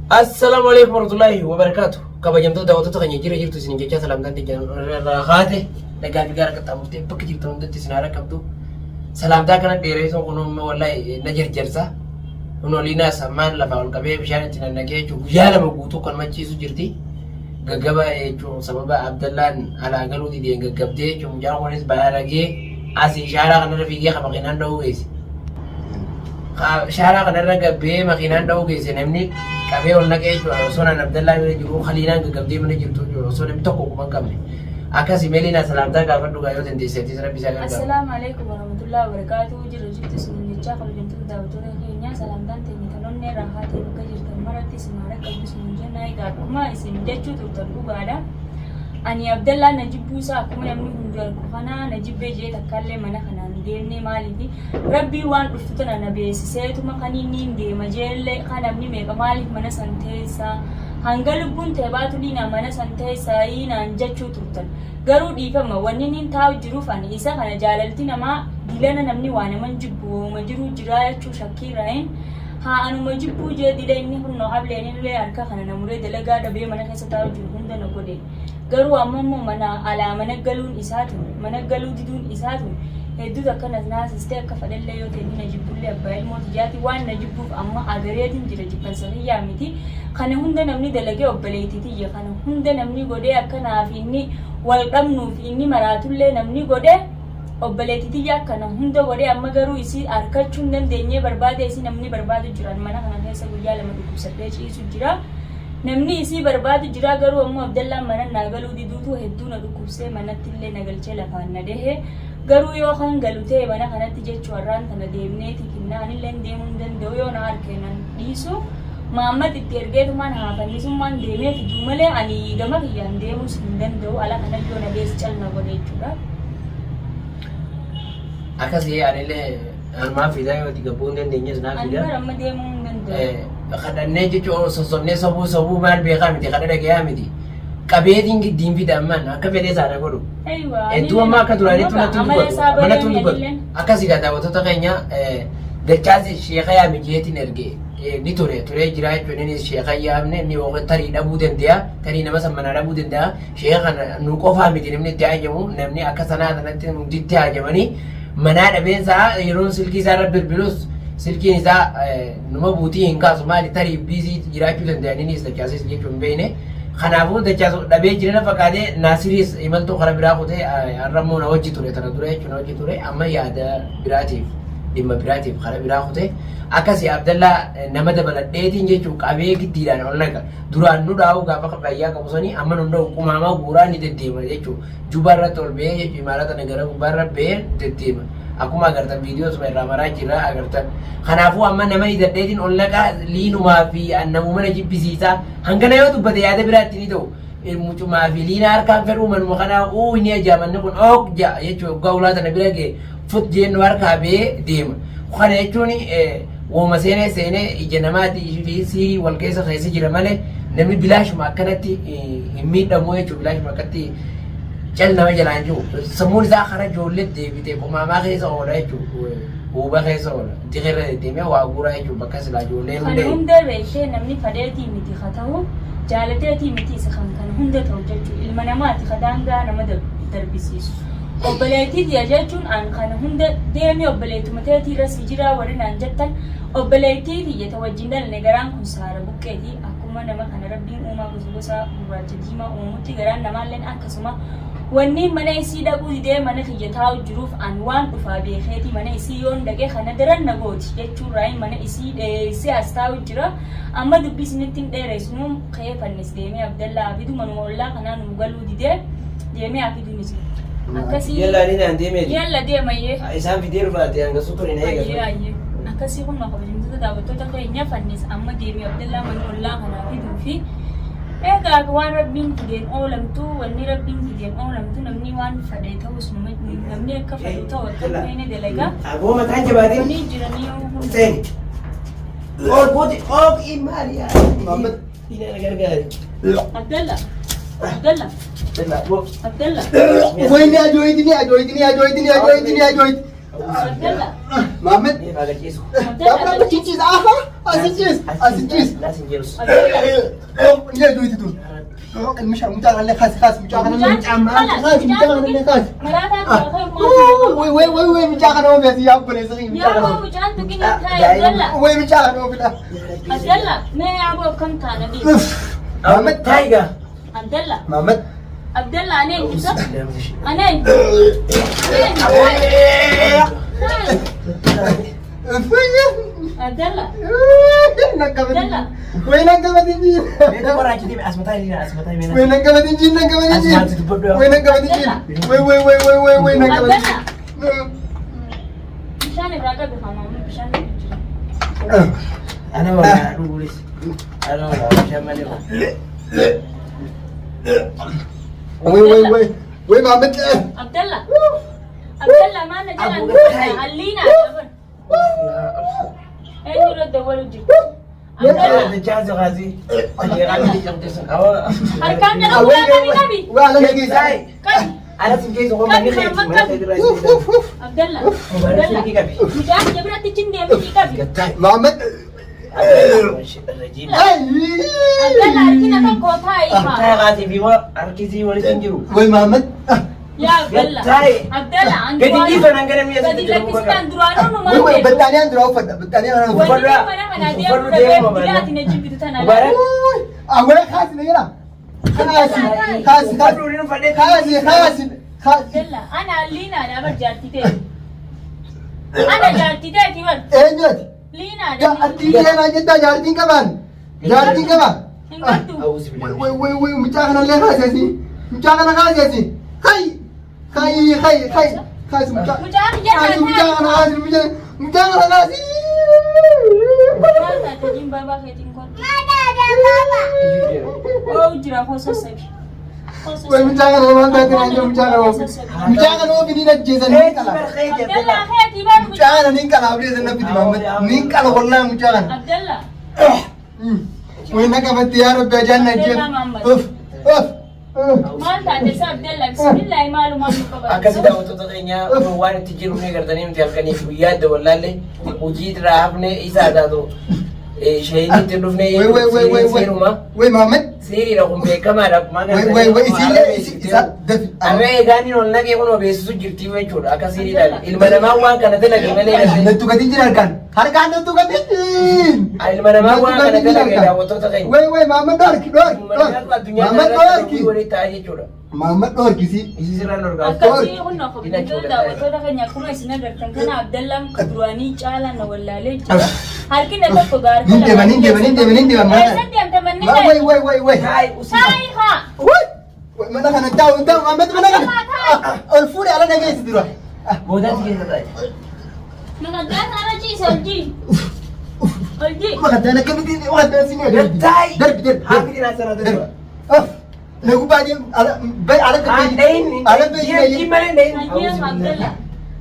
Assalamualaikum warahmatullahi wabarakatuh. Kabajamtoota daawwattoota keenya jirtu isin jechaa salaamtaan irraa haate nagaa fi gaara qaxxaamurtee bakka jirtan hundatti isin haara qabdu. Salaamtaa kana dheeressuun kun wallahi na jarjarsa. Kun oliinaa sammaan lafaa ol qabee bishaan itti nannaqee jechuun guyyaa lama guutuu kan machiisu jirti. Gaggaba jechuun sababa Abdallaan alaa galuu dideen gaggabdee jechuun mucaan kunis baaragee asii shaaraa kanarra fiigee kan makiinaan dha'uu geesse. Shaaraa kanarra gabbee makiinaan dha'uu geesse namni qabee ol naqee jechuudha osoo naan Abdallaa bira jiru haliinaan gaggabdee mana jirtu jechuudha osoo namni tokko kuma hin qabne. Akkasii meeliin salaamtaa gaafadhu gaa yoo dandeesseetti rabbi isaa gargaaru. Assalaamu alaikum warahmatullahi wabarakatuh. Jirru jirtu isin jechaa kabajamtoota daawwattoota keenya salaamtaan teenya kan onnee raahaa ta'e bakka jirtan maratti isin haara qabdu isin jenna egaa akkuma isin jechuu turtan dhugaadha. Ani Abdallaa Najibbuusaa akkuma namni hundi argu kana Najibbee jee takkaallee mana kanaan deemnee maaliifi rabbii waan dhuftu tana na beeksiseetuma kan inni hin deema jeellee kan namni meeqa maaliif mana san teessaa hanga lubbuun ta'e baatu dhiina mana san teessaa naan jechuu turtan garuu dhiifama wanni inni taa'u jiruuf ani isa kana jaalalti namaa dilana namni waa naman jibbu ma jiru jiraa jechuu shakkii rahin haa anuma jibbuu jee dila inni hunnoo hableen illee harka kana namuree dalagaa dhabee mana keessa taa'u jiru hunda na godhe garuu ammoo mana alaa mana galuun isaatu mana galuu diduun isaatu hedduu akkanas naasistee akka fadhallee yoo ta'e na jibbullee abbaa ilmoo tijaati waan na jibbuuf amma agareetiin jira jibbansa hiyyaa miti kana hunda namni dalagee obboleetitiyya kana hunda namni godhee akkanaaf inni wal qabnuuf inni maraatullee namni godhee obboleetitiyya akkana hunda godhee amma garuu isii harkachuu hin dandeenyee barbaade isii namni barbaadu jiran mana kana keessa guyyaa lama dhukkubsadhee ciisu jira. Namni isii barbaadu jira garuu ammoo Abdallaan mana naa galuu diduutu hedduu na dhukkubsee manatti illee na galchee lafaan na dehe garuu yoo kan galu ta'e mana kanatti jechuu har'aan tana deemneeti kinnaan illee deemuu hin danda'u yoo na harkee nan dhiisu Muhammad itti ergeetumaan haafannisumaan deemee fiduu malee ani gama kiyyaan deemuus hin danda'u ala kana yoo na bees calna godhe jechuudha. Akkasii anillee armaan fiidaa yoo itti gabbuu hin dandeenyes naaf fida. Ani amma deemuu hin danda'u. Kadhannee jechuun sossobnee sabuu maal beekaa miti kadha dhagayaa miti. Qabeetiin giddiin fidamman akka fedhee isaanii godhu. Hedduu ammaa akka duraanitti mana tun dubbatu. Akkasii gaa daawwattoota keenya dachaasi sheeka yaami jeetiin ergee ni turee jira jechuun inni sheeka yaamne ni tarii dhabuu danda'a tarii nama sammanaa dhabuu danda'a sheeka kana nu qofaa miti namni itti hajamu namni akka sanaa sanatti hundi itti hajamanii manaa dhabeensaa yeroo silkii isaarra bilbilus silkiin isaa numa buutii hin kaasu maali tarii biizii jiraachuu danda'aniinis dachaasis jechuun hin beekne. Kanaafuu dachaasu dhabee jirana fakkaatee Naasiriis imaltuu karaa biraa kutee har'ammoo na hojii ture tana dura jechuun hojii ture amma yaada biraatiif dhimma biraatiif karaa biraa kutee akkasii Abdallaa nama dabaladheetiin jechuun qabee giddiidhaan ol naqa duraan nu dhaa'uu gaafa fayyaa qabusanii amma nu dha'u qumaamaa guuraa ni deddeema jechuun jubarratti ol ba'ee jechuun imaarata nagara gubbaarra ba'ee deddeema. Akkuma agartan viidiyoo suma irraa maraa jirra agartan. Kanaafuu amma nama hidhadheetiin ol naqaa liinumaa fi annamuu mana jibbisiisaa hangana yoo dubbate yaada biraatti ni ta'u. Mucumaa fi liina harkaan fedhuu manuma kanaa inni ajaamanni kun oog ja'a jechuudha gawlaa tana bira ga'e fut jennu harkaa ba'ee deema. Kana jechuun wooma seenee ija namaatti fi siirii wal keessa jira malee namni bilaashuma akkanatti hin miidhamu jechuudha bilaashuma akkatti. Jal nama jalaan jiru sammuun isaa kara ijoolleetti deebitee qumaamaa keessa oola jechuudha huuba keessa oola dirreerra deddeemee waa guuraa jechuudha bakka silaa ijoollee hundee. Kan hunda beekee namni fadheetii miti haa ta'u jaalateetii miti isa kan hunda ta'u jechuudha ilma namaati daangaa nama darbisiisu. Obboleettii jechuun an kana hunda deemee obboleettuma teetii irra si jira warri naan jettan obboleettii tiyyata wajjin dalne garaan kun saara buqqeetii akkuma nama kana rabbiin uumaa gosa gurraacha diimaa uumutti garaan namaalleen akkasuma. Wanni mana isii dhaquu didee mana kiyya taa'u jiruuf an waan dhufaa beekeeti mana isii yoon dhaqee kana daran na gooti jechuun raayin mana isii dheessee as taa'u jira amma dubbii isinitti hin dheeresnu ka'ee fannis deemee Abdallaa afidu manuma ollaa kanaa nu galuu didee deemee afidu ni jira. Akkasii yalla ni naan deemee yalla deemayyee isaan fidee dhufaate hanga suutuun hin eegamu. Akkasii kun kabajamtoota daawwattoota keenya fannis amma deemee Abdallaa mana ollaa kanaa fiduu fi egaa waan rabbiin fideen oolamtu wanni rabbiin fideen oolamtu namni waan fadhe ta'us namni akka fadhu ta'u akka feene dalagaa. Aboo mataan jabaatee. Ni jiranii seeni. Ol booti og imaaliyaa. Muhammad ina gargaari. Abdallah. Abdallah. Abdallah. Abdallah. Wayne ajoyitini. Abdalla. Muhammad. Ni baga cisu. Dabra cicis aha. Asicis. Asicis. Lasin jerus. Ya duit itu. المش متاع اللي خاص خاص متاع اللي خاص متاع اللي خاص وي وي وي وي متاع انا وبس يا ابو صغير يا ابو مجان تقين هاي عبدالله وي متاع انا وبلا عبدالله ما يا ابو كم كان دي محمد تايجا عبدالله محمد عبدالله انا انا عبدالله نقبت وين نقبت انجي Itu orang jadi asmatai ni, asmatai mana? وين نقبت انجي نقبت انجي Asmat itu bodoh. وين نقبت انجي وي وي وي وي وي وين نقبت عبدالله مشان براقه بخمام مشان Ana wala nulis. Ana wala macam mana? وي وي وي وي محمد عبدالله عبدالله ما نجي علينا ايه يرد ولدي Ada jazz gazi. Ada gazi yang tesan. Awak. harkan na wala kami وعلى نقي Sai. Ada tinggi so kau mani kaya. Abdallah Abdallah tinggi kami. mujah jabra ticin dia mesti kami محمد Rajim. Abdallah arkina kan kota ai Saya gazi biwa arkisi wali tinggiru. وي محمد ya Abdallah Abdallah Jadi di sana kan kami Jadi Pakistan durano no وي وي mande بالتاني اندرو فد بالتاني انا wali mana mana dia udah bila tina jibi tu tanah Mubarak. اول خاص نيرا خاص خاص خاص خاص خاص Abdallah ana lina da bar jarti te ana jarti te kiwan ايجت lina da جارتي انا جدا جارتي كمان جارتي كمان ingatu Aus bilang. وي وي وي مجاهنا اللي خاسسي مجاهنا خاسسي خي خي خي خي خاس mujah مجاهنا jangan خاس مجاهنا خاسي Mata ta jin baba kai tin kon oh jira ko sassabi وي مجاهنا ما تدري مجاهنا هو بدينا جيزن نيكلا Abdallah khayati ba مجاهنا نيكلا ابريز النبي محمد نيكلا والله مجاهنا Abdallah وينك بنت يا رب يا جنة جيب اوف اوف Mata ta sa Abdallah bismillah malu malu ka ba Akka sida wato tanya waan itti jiru ne gartanii nuti halkaniif guyyaa adda wallaalle hojii irraa hafne isa adaatu shahidii itti dhufne seeruma وي محمد seeriidha kun beekamaadha وي اسيلا دف Amee egaaniin ol naqee kun obeessisu jirtii jechuudha akka seeriidhaan ilma namaa waan kana dalage malee نتو قدين جن اركان هركان نتو قدين ilma namaa waan kana dalage daawwattoota keenya وي محمد دارك دارك محمد دارك walii ta'aa jechuudha. محمد دارك سي Isi sirraan dorgaa. akkasii hunna ko daawwattoota keenya akkuma isin agartan kana Abdallaan duraanii caalaan na wallaalee jira harkina tokko gaarka نندم eessatti amta manni وي Haay usii. saayii haa وي ما انا داو محمد ما انا الفوري على نجيس دروح Boodaatti keessa taa'e. nagaddaan ala ciisa oljii oljii واحد انا كم واحد سنين Gattaay. درب درب Haati dinaa sana درب darba. اوف لو بعدين على بي على Dhayin. على Jii بي malee dhayin. Hayyam Abdallah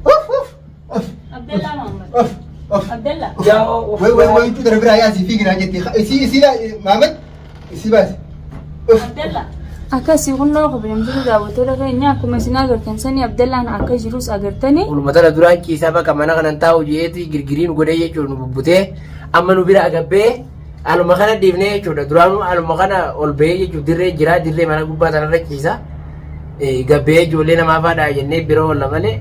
اوف اوف اوف Abdallah Muhammad اوف اوف Abdallah Yaa وي انت درب رايا سي فيك ناجتي سي لا محمد سي بس اوف Abdallah akkasii hunnoo qabamtuu daawwattoota keenya akkuma isin agartan sani Abdallaan akka jirus agartani Ulmatara duraan ciisaa bakka mana kanan taa'u jeeti girgiriin godhee jechuudha nu bubbutee amma nu bira agabbee aluma kana deemnee jechuudha duraanuu aluma kana ol bahee jechuudha dirree jira dirree mana gubbaa sanarra ciisa gabbee ijoollee namaa faadhaa jennee bira oolla malee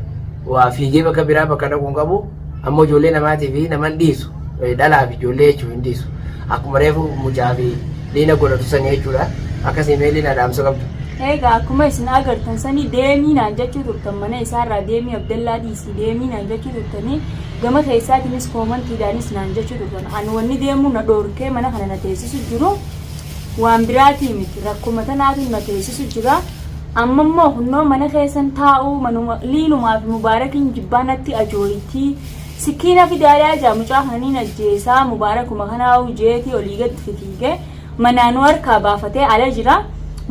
waa fiigee bakka biraa bakka dhaquun qabu ammoo ijoollee namaatii fi naman dhiisu dhalaa fi ijoollee jechuudha hin dhiisu akkuma reefu mucaa fi diina godhatu sanii jechuudha akkasii meeliin adamsa qabdu. egaa akkuma isin agartan sani deemiinaan jechuu turtan mana isaarraa deemii Abdallaa dhiisii deemiinaan jechuu turtanii gama keessaatiinis koomantiidhaanis naan jechuu turtan ani wanni deemuu na dhoorkee mana kana na teessisu jiru waan biraatii miti rakkuma tanaatiin na teessisu jira amma immoo hunnoo mana keessan taa'uu manuma liinumaa fi mubaarakiin jibbaanatti ajooyitii sikiina fidaayaa jaa mucaa kananiin ajjeesaa mubaarakuma kanaa jeetii olii gad fitiige manaan harkaa baafatee ala jira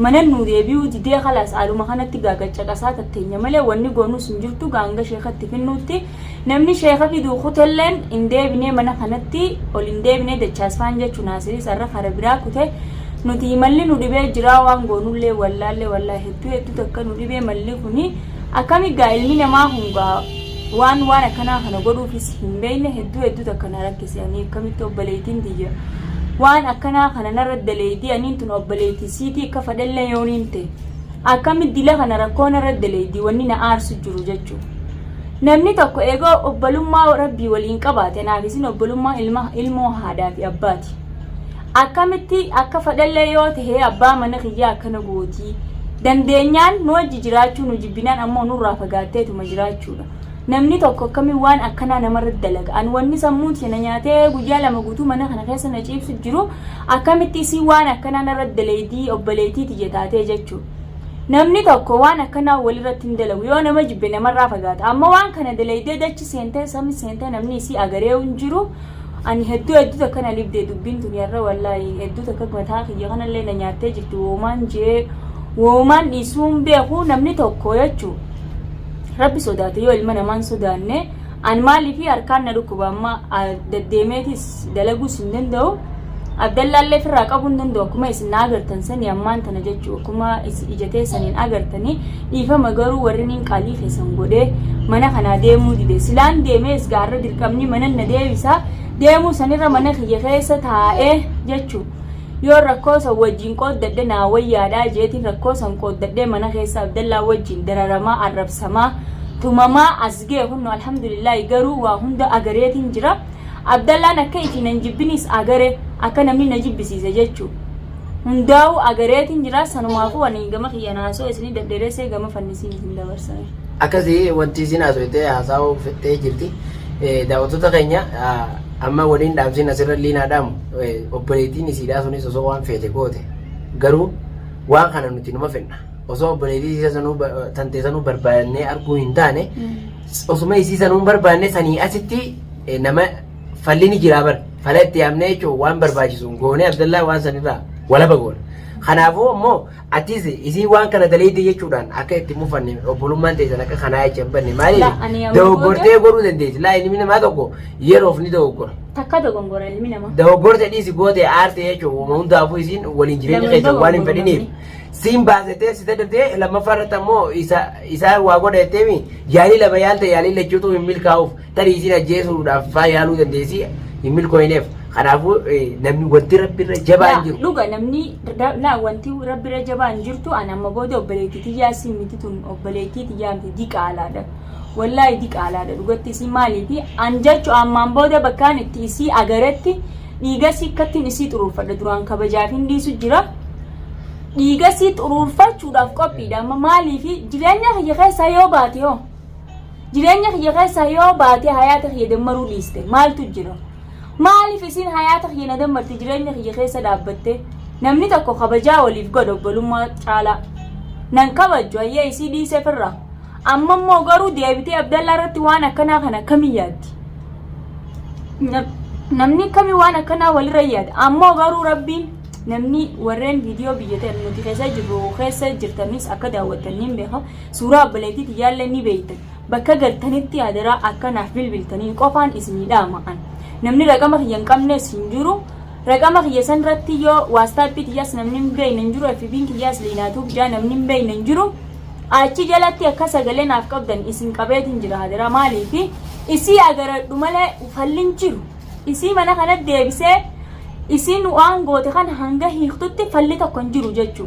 mana nu deebi'uu didee khalaas aluma kanatti gaagacaqasaa tatteenya malee wanni goonus hin jirtu gaanga sheekatti finnuutti namni sheeka fiduu kutelleen hin deebinee mana kanatti ol hin deebinee dachaasfaan jechuun asirii sarra kara biraa kute nuti malli nu dhibee jiraa waan goonullee wallaallee hedduu takka nu dhibee malli kuni akkami gaa ilmi namaa hungaa waan akkanaa kana godhuufis hin beekne hedduu akkana rakkisanii akkamitti obboleettiin tiyya waan akkanaa kana narra daleeydii aniin tun obboleettii siitii akka fadhallee yooniin ta'e akkamitti dila kana rakkoo narra daleeydii wanni na aarsu jiru jechuudha. Namni tokko eegoo obbolummaa rabbii waliin qabaate naafisiin obbolummaa ilmoo haadhaa fi abbaati. Akkamitti akka fadhallee yoo ta'e abbaa mana kiyyaa akkana gootii dandeenyaan nu wajji jiraachuu nu jibbinaan ammoo nurraa fagaatteetuma jiraachuudha. Namni tokko akkamiin waan akkanaa namarra dalaga an wanni sammuuti na nyaatee guyyaa 2 guutuu mana kana keessa na ciibsu jiru akkamitti isii waan akkanaa narra daleeydii obboleettii tiyya taatee jechuudha. Namni tokko waan akkanaa walirratti hin dalagu yoo nama jibbe namarraa fagaata amma waan kana daleeydee dachi seentee sammi seentee namni isii agaree hin jiru ani hedduu akkana libdee dubbiin tun yarra wallaahi hedduu akka mataa kiyya kanallee na nyaattee jirtu woomaan dhiisuun beeku namni tokko jechuudha. Rabbi sodaate yoo ilma namaan sodaanne an maaliif harkaan na dhukkuba amma deddeemeetis dalaguus hin danda'u abdallaallee firraa qabuu hin danda'u akkuma isin agartan sanii ammaan tana jechuu akkuma ijatee saniin agartanii dhiifama garuu warri niin qaalii keessan godhee mana kanaa deemuu dide silaan deemees gaarra dirqamni mana na deebisaa deemuu sanirra mana kiyya keessa taa'ee jechuu yoo rakkoo san wajjin qooddadde naa wayyaadhaa jeetiin rakkoo san qooddadde mana keessa abdallaa wajjin dararamaa arrabsamaa tumamaa asgee hunnu alhamdulillah garuu waa hunda agareetiin jira abdallaan akka itiin hin jibbinis agare akka namni na jibbisiise jechuu hundaa'u agareetiin jira sanumaafuu wani gama kiyyanaasoo isinii daddeeresee gama fannisiin isin dabarsane akkasii wanti isin haasofte haasaa'uu fettee jirti daawwattoota keenya amma waliin dhaamsiin asirra liinaadhaamu obboleettiin isiidhaa sunis osoo waan feete goote garuu waan kana nuti numa fedha osoo obboleettii isa sanuu tantee sanuu barbaadannee arguu hin taane osuma isii sanuu barbaadne sanii asitti nama fallini jiraa bar fala itti yaamnee jechuun waan barbaachisuun goonee abdallaa waan sanirraa walaba goona. Kanaafuu ammoo atis isii waan kana daleeydee jechuudhaan akka itti mufanne obbolummaan teessan akka kanaa jecha banne maaliif dogoggortee godhuu dandeessi laa ilmi namaa tokko yeroof ni dogoggora. Takka dogoggora ilmi namaa. Dogoggorte dhiisi goote aartee jechuun uumama hundaafuu isiin waliin jireenya keessan waan hin fedhiniif. Siin baasetee si dadhabdee lammaffaa irratti ammoo isaa waa godhateemi yaalii lama yaalte yaalii lachuutu hin milkaa'uuf tarii isiin ajjeesuudhaaf faa yaaluu dandeessi hin milkooyineef. Kanaafuu namni wanti rabbirra jabaan jiru. Dhuga namni wanti rabbirra jabaan jirtu an amma booda obboleettii tiyyaa siin miti tun obboleettii tiyyaa miti diqaalaadha. Wallaahi diqaalaadha dhugatti isii maaliifi an jechu ammaan booda bakkaan itti isii agaretti dhiigasii akkattiin isii xuruurfadha duraan kabajaaf hin dhiisu jira. Dhiigasii xuruurfachuudhaaf qophiidha amma maaliifi jireenya kiyya keessaa yoo baate hoo jireenya kiyya keessaa yoo baate hayaata kiyya dammaruu dhiiste maaltu jira? Maaliif isin hayaata kiyya dammarti jireenya kiyya keessa dhaabbatte namni tokko kabajaa waliif godha obbolummaa caalaa nan kabaju ayyee isii dhiisee firra amma immoo garuu deebitee abdallaa irratti waan akkanaa kana akkamii yaaddi namni akkamii waan akkanaa walirra yaada ammoo garuu rabbiin namni warreen viidiyoo biyyatee nuti keessa jirru keessa jirtanis akka daawwattaniin beeka suuraa obboleettii tiyyaallee ni beektan bakka galtanitti yaadaraa akkanaaf bilbiltanii qofaan isinii dhaama'an namni raqama kiyya hin qabnes hin jiru raqama kiyya san irratti yoo waastaappi tiyyaas namni hin beekne hin jiru FB'n kiyyaas liinaatuuf jaa namni hin beekne hin jiru achi jalatti akka sagalee naaf qabdan isin qabeetiin jira hadaraa maaliifi isii agaradhu malee ufallin jiru isii mana kanatti deebisee isin waan goote kan hanga hiiktutti falli tokko hin jiru jechuu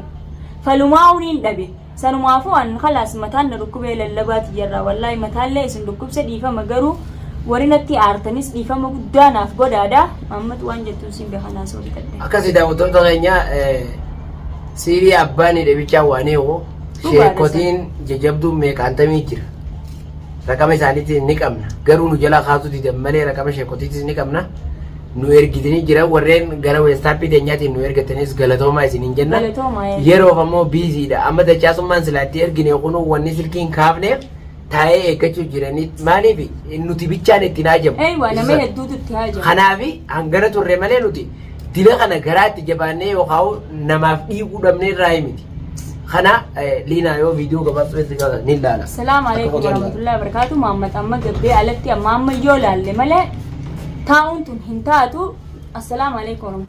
falumaa uniin dhabe sanumaafuu an khalaas mataan na dhukkubee lallabaati jirra wallaahi mataallee isin dhukkubse dhiifama garuu warinatti aartanis dhiifama guddaa naaf godhaadha ammatu waan jettuun siin beekanaa soo bitadde akkasii daawwattoota keenya siirii abbaan dhabichaa waanee sheekotiin jajjabduun meeqaantamii jira raqama isaaniitiin ni qabna garuu nu jalaa kaasuu didan malee raqama sheekotiitis ni qabna nu ergitanii jira warreen gara weestaappii teenyaatiin nu ergatanis galatoomaa isiniin jenna yeroof ammoo biiziidha amma dachaasummaan silaatti ergine kunuu wanni silkiin kaafneef taa'ee eeggachuu jiranii maaliif nuti bichaan ittiin haajamu kanaafi hangana turre malee nuti dila kana garaatti jabaannee yookaan namaaf dhiiguu dhabnee irraa himiti kana liinaa yoo viidiyoo gabaabsuu ni ilaala. Assalamu alaikum warahmatullahi wabarakatuh. Muhammad amma gabbee alatti amma yoo laalle malee taa'uun tun hin taatu. Assalamu alaikum.